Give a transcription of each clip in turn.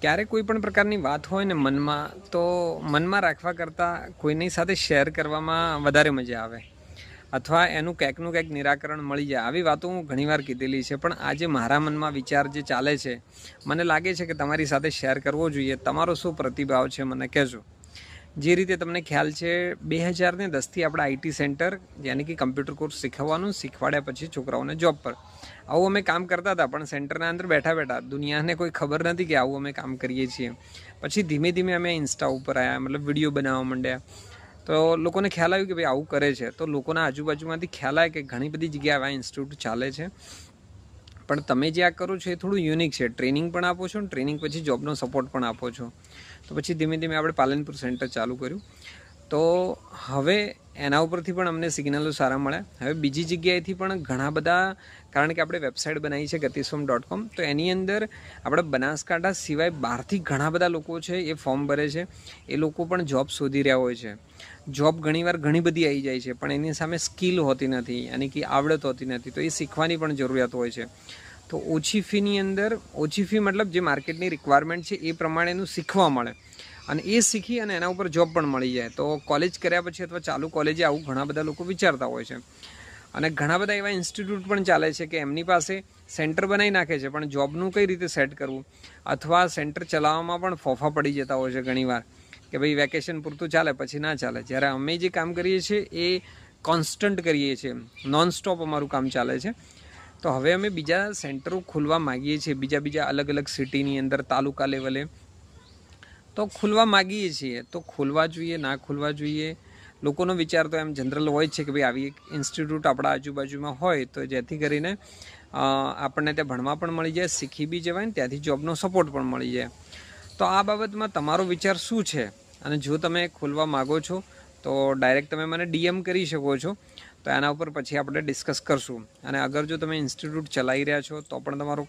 ક્યારેક કોઈ પણ પ્રકારની વાત હોય ને મનમાં, તો મનમાં રાખવા કરતાં કોઈની સાથે શેર કરવામાં વધારે મજા આવે, અથવા એનું ક્યાંકનું ક્યાંક નિરાકરણ મળી જાય. આવી વાતો હું ઘણીવાર કીધેલી છે, પણ આજે મારા મનમાં વિચાર જે ચાલે છે, મને લાગે છે કે તમારી સાથે શેર કરવો જોઈએ. તમારો શું પ્રતિભાવ છે મને કહેજો. જે રીતે તમને ખ્યાલ છે, 2010થી આપણે આઈટી સેન્ટર યાની કે કમ્પ્યુટર કોર્સ શીખવાડ્યા પછી છોકરાઓને જોબ પર આવું અમે કામ કરતા હતા. પણ સેન્ટરના અંદર બેઠા બેઠા દુનિયાને કોઈ ખબર નથી કે આવું અમે કામ કરીએ છીએ. પછી ધીમે ધીમે અમે ઇન્સ્ટા ઉપર આવ્યા, મતલબ વિડીયો બનાવવા માંડ્યા. તો લોકોને ખ્યાલ આવ્યું કે ભાઈ આવું કરે છે. તો લોકોના આજુબાજુમાંથી ખ્યાલ આવે કે ઘણી બધી જગ્યાએ આવા ઇન્સ્ટિટ્યૂટ ચાલે છે. પણ તમે જે આ કરો છો એ થોડું યુનિક છે. ટ્રેનિંગ પણ આપો છો અને ટ્રેનિંગ પછી જોબનો સપોર્ટ પણ આપો છો. તો પછી ધીમે ધીમે આપણે પાલનપુર સેન્ટર ચાલુ કર્યું. તો હવે એના ઉપરથી પણ અમને સિગ્નલો સારા મળ્યા. હવે બીજી જગ્યાએથી પણ ઘણા બધા, કારણ કે આપણે વેબસાઇટ બનાવી છે gatisom.com, તો એની અંદર આપણે બનાસકાંઠા સિવાય બહારથી ઘણા બધા લોકો છે એ ફોર્મ ભરે છે. એ લોકો પણ જોબ શોધી રહ્યા હોય છે. જોબ ઘણીવાર ઘણી બધી આવી જાય છે, પણ એની સામે સ્કિલ હોતી નથી, યાની કે આવડત હોતી નથી. તો એ શીખવાની પણ જરૂરિયાત હોય છે. તો ઓછી ફીની અંદર, ઓછી ફી મતલબ જે માર્કેટની રિક્વાયરમેન્ટ છે એ પ્રમાણેનું શીખવા મળે, અને એ શીખી અને એના ઉપર જોબ પણ મળી જાય. તો કોલેજ કર્યા પછી અથવા ચાલુ કોલેજે આવું ઘણા બધા લોકો વિચારતા હોય છે. અને ઘણા બધા એવા ઇન્સ્ટિટ્યૂટ પણ ચાલે છે કે એમની પાસે સેન્ટર બનાવી નાખે છે, પણ જોબનું કઈ રીતે સેટ કરવું, અથવા સેન્ટર ચલાવવામાં પણ ફોફા પડી જતા હોય છે ઘણીવાર, કે ભાઈ વેકેશન પૂરતું ચાલે પછી ના ચાલે. જ્યારે અમે જે કામ કરીએ છીએ એ કોન્સ્ટન્ટ કરીએ છીએ, નોનસ્ટોપ અમારું કામ ચાલે છે. તો હવે અમે બીજા સેન્ટરો ખોલવા માગીએ છીએ, બીજા અલગ અલગ સિટીની અંદર, તાલુકા લેવલે તો ખોલવા માગીએ છીએ. તો ખોલવા જોઈએ, ના ખોલવા જોઈએ, લોકોનો વિચાર તો એમ જનરલ હોય છે કે ભાઈ આવી એક ઇન્સ્ટિટ્યૂટ આપણા આજુબાજુમાં હોય તો જેથી કરીને આપણને ત્યાં ભણવા પણ મળી જાય, શીખી બી જવાય, ને ત્યાંથી જોબનો સપોર્ટ પણ મળી જાય. તો આ બાબતમાં તમારો વિચાર શું છે? અને જો તમે ખોલવા માગો છો તો ડાયરેક્ટ તમે મને ડીએમ કરી શકો છો. તો એના ઉપર પછી આપણે ડિસ્કસ કરશું. અને અગર જો તમે ઇન્સ્ટિટ્યૂટ ચલાવી રહ્યા છો તો પણ તમારો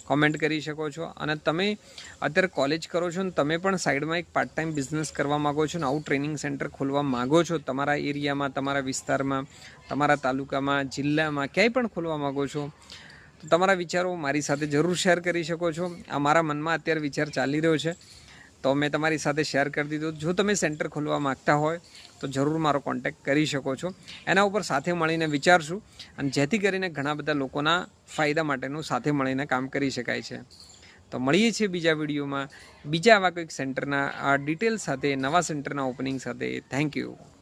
કોમેન્ટ કરી શકો છો. અને તમે અત્યારે કોલેજ કરો છો ને તમે પણ સાઈડમાં એક પાર્ટ ટાઈમ બિઝનેસ કરવા માગો છો ને આવું ટ્રેનિંગ સેન્ટર ખોલવા માગો છો, તમારા એરિયામાં, તમારા વિસ્તારમાં, તમારા તાલુકામાં, જિલ્લામાં, ક્યાંય પણ ખોલવા માગો છો, તો તમારા વિચારો મારી સાથે જરૂર શેર કરી શકો છો. આ મારા મનમાં અત્યારે વિચાર ચાલી રહ્યો છે, તો મેં તમારી સાથે શેર કરી દીધો. જો તમે સેન્ટર ખોલવા માગતા હોય તો જરૂર મારો કોન્ટેક્ટ કરી શકો છો. એના ઉપર સાથે મળીને વિચારશું, અને જેથી કરીને ઘણા બધા લોકોના ફાયદા માટેનું સાથે મળીને કામ કરી શકાય છે. તો મળીએ છીએ બીજા વિડીયોમાં, બીજા આવા કોઈક સેન્ટરના ડિટેલ સાથે, નવા સેન્ટરના ઓપનિંગ સાથે. Thank you.